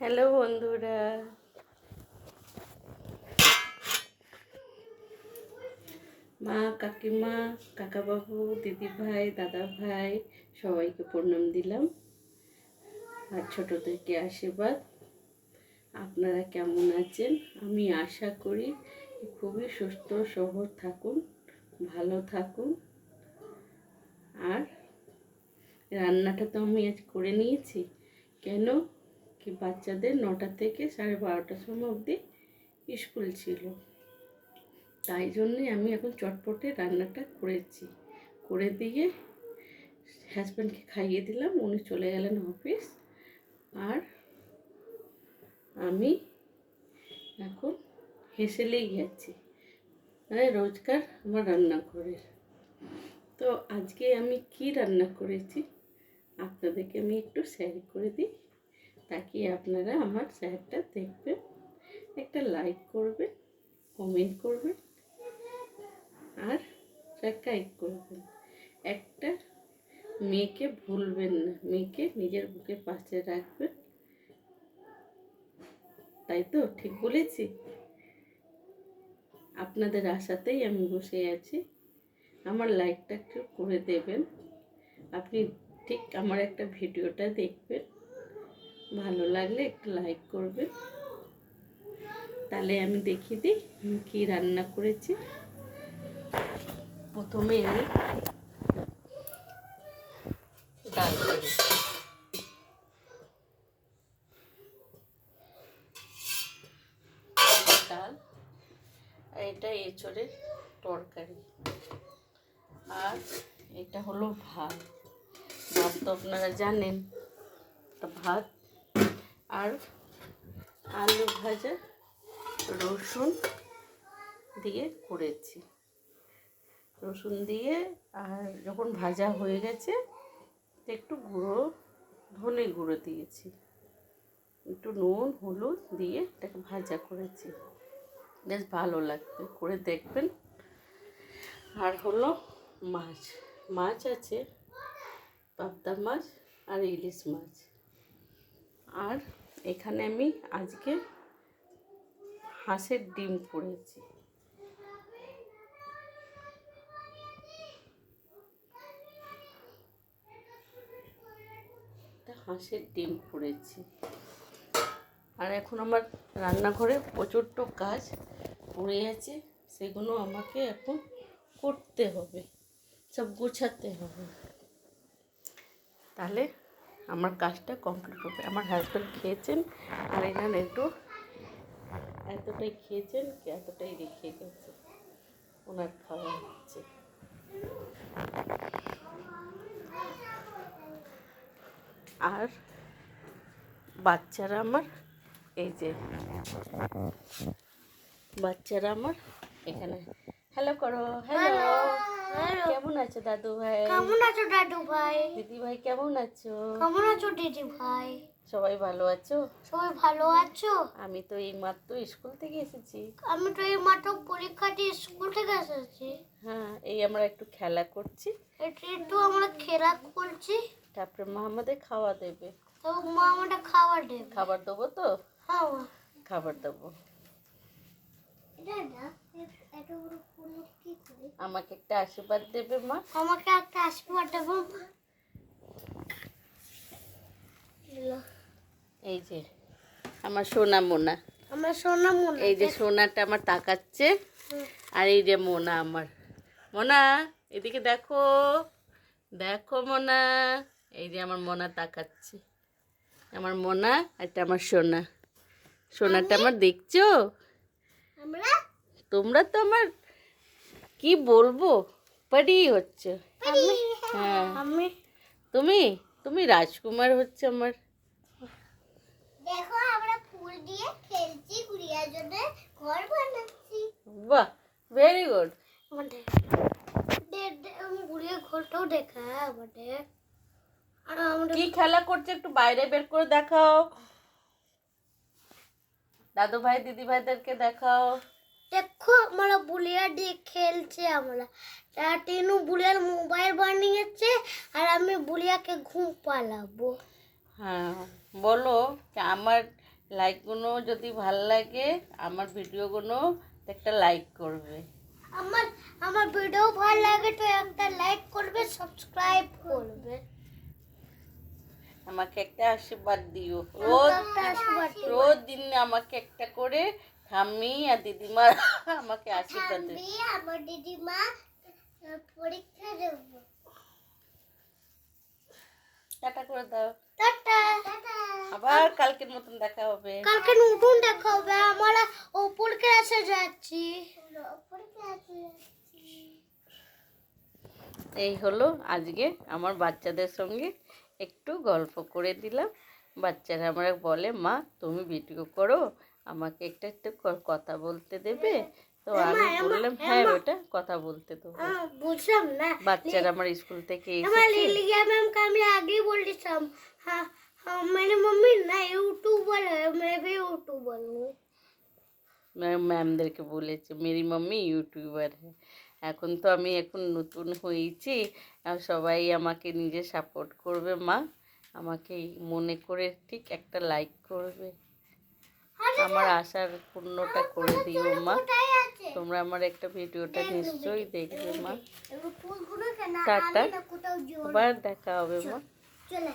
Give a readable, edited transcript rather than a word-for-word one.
Hello বন্ধুরা, মা, কাকিমা, কাকাবাবু, দিদি ভাই, দাদা ভাই সবাইকে প্রণাম দিলাম আর ছোট থেকে আশীর্বাদ। আপনারা কেমন আছেন? আমি আশা করি খুবই সুস্থ সবল থাকুন, ভালো থাকুন। আর রান্নাটা তো আমি আজ করে নিয়েছি। কেন কি বাচ্চাদের 9টা থেকে 12:30টার সময় অবধি স্কুল ছিল, তাই জন্যই আমি এখন চটপটে রান্নাটা করেছি। করে দিয়ে হাজব্যান্ডকে খাইয়ে দিলাম, উনি চলে গেলেন অফিস। আর আমি এখন হেসেলেই গেছি, মানে রোজকার আমার রান্নাঘরের। তো আজকে আমি কি রান্না করেছি আপনাদেরকে আমি একটু শেয়ার করে দিই, তাকে আপনারা আমার শেয়ারটা দেখবেন, একটা লাইক করবেন, কমেন্ট করবেন আর সাবস্ক্রাইব করবেন। একটা মেয়েকে ভুলবেন না, মেয়েকে নিজের বুকের পাশে রাখবেন। তাই তো ঠিক বলেছি? আপনাদের আশাতেই আমি বসে আছি। আমার লাইকটা একটু করে দেবেন। আপনি ঠিক আমার একটা ভিডিওটা দেখবেন, ভালো লাগলে একটু লাইক করবেন। তাহলে আমি দেখিয়ে দিই আমি কী রান্না করেছি। প্রথমে আমি ডাল করেছি, ডাল আর এটা এঁচড়ের তরকারি, আর এটা হলো ভাত। ভাত তো আপনারা জানেন, ভাত আর আলু ভাজা রসুন দিয়ে করেছি। রসুন দিয়ে আর যখন ভাজা হয়ে গেছে একটু ধনে গুঁড়ো দিয়েছি, একটু নুন হলুদ দিয়ে এটাকে ভাজা করেছি, বেশ ভালো লাগবে, করে দেখবেন। আর হলো মাছ, মাছ আছে পাবদা মাছ আর ইলিশ মাছ। আর এখানে আমি আজকে হাঁসের ডিম করেছি। হাঁসের ডিম করেছি। আর এখন আমার রান্নাঘরে প্রচণ্ড কাজ পড়ে আছে, সেগুলো আমাকে এখন করতে হবে, সব গোছাতে হবে, তাহলে আমার কাজটা কমপ্লিট হবে। আমার হাজব্যান্ড খেয়েছেন আর এখানে একটু এতটাই খেয়েছেন, এতটাই রেখে গেছে, ওনার খাওয়া হচ্ছে। আর বাচ্চারা আমার এই যে বাচ্চারা আমার এখানে হ্যালো করো, হ্যালো, কেমন আছো দাদু ভাই? কেমন আছো দাদু ভাই? দিদি ভাই কেমন আছো? কেমন আছো দিদি ভাই? সবাই ভালো আছো? সবাই ভালো আছো? আমি তো এই মাত্র স্কুল থেকে এসেছি। আমি তো এই মাত্র পরীক্ষা দিয়ে স্কুল থেকে এসেছি। হ্যাঁ, এই আমরা একটু খেলা করছি, একটু আমরা খেলা করছি, তারপরে মা আমাদের খাওয়া দেবে। তো মা আমাদের খাবার দেবে। খাবার দেবো তো? হ্যাঁ মা। খাবার দেবো। আমাকে একটা আশীর্বাদ দেবে মা? আমাকে একটা আশীর্বাদ দেবো মা? এই যে আমার সোনা মোনা, আমার সোনা মোনা, এই যে সোনাটা আমার তাকাচ্ছে, আর এই যে মোনা আমার। মোনা এদিকে দেখো, দেখো মোনা, এই যে আমার মোনা তাকাচ্ছে, আমার মোনা, এটা আমার সোনা। সোনাটা আমার দেখছো? আমরা তোমরা তো আমার কি বলবো পারি হচ্ছে। হ্যাঁ, আমি তুমি তুমি রাজকুমার হচ্ছে আমার। দেখো আমরা ফুল দিয়ে খেলছি, গুড়িয়ার জন্য ঘর বানাচ্ছি। বাহ, ভেরি গুড। আমাদের গুড়িয়ার ঘরটাও দেখা আমাদের। আর আমাদের কি খেলা করছে একটু বাইরে বের করে দেখাও, দাদু ভাই দিদি ভাইদেরকে দেখাও। দেখো আমরা বুলিয়া দিয়ে খেলছে, আমরা টিনু বুলিয়ার মোবাইল বানিয়েছে আর আমি বুলিয়াকে ঘুম পালাবো। হ্যাঁ, বলো যে আমার লাইকগুলো যদি ভাল লাগে আমার ভিডিওগুলো একটা লাইক করবে। আমার আমার ভিডিও ভালো লাগে তো একটা লাইক করবে, সাবস্ক্রাইব করবে। আমাকে একটা আশীর্বাদ দিও, রোজ একটা আশীর্বাদ দিও। রোজ দিন আমাকে একটা করে ঠাম্মি আর দিদিমা আমাকে আশীর্বাদ দেবে। ঠাম্মি আমার দিদিমা পরীক্ষা দেব। টাটা করে দাও। Tata tata. আবার কালকের মতন দেখা হবে। কালকে নতুন দেখা হবে। আমরা উপর ক্লাসে যাচ্ছি। উপর ক্লাসে যাচ্ছি। এই হলো আজকে আমার বাচ্চাদের সঙ্গে একটু গল্প করে দিলাম। বাচ্চারা আমরা বলে, মা তুমি ভিডিও করো, আমাকে একটা একটু কথা বলতে দেবে? তো আমি বললাম হ্যাঁ বেটা, কথা বলতে দেবো। বুঝলাম না। বাচ্চারা আমার স্কুল থেকে আমার এসেছে। लिलिया मैम का मैं आगे बोल रही हाँ हाँ मैंने मम्मी ना यूट्यूबर है, मैं भी यूट्यूबर हूँ। ম্যামদেরকে বলেছে মেরি মাম্মি ইউটিউবার হ্যাঁ। এখন তো আমি এখন নতুন হয়েছি, আর সবাই আমাকে নিজে সাপোর্ট করবে। মা আমাকে মনে করে ঠিক একটা লাইক করবে, আমার আশার পূর্ণটা করে দিও মা। তোমরা আমার একটা ভিডিওটা নিশ্চয়ই দেখবে মা। টাটা, আবার দেখা হবে মা। চলে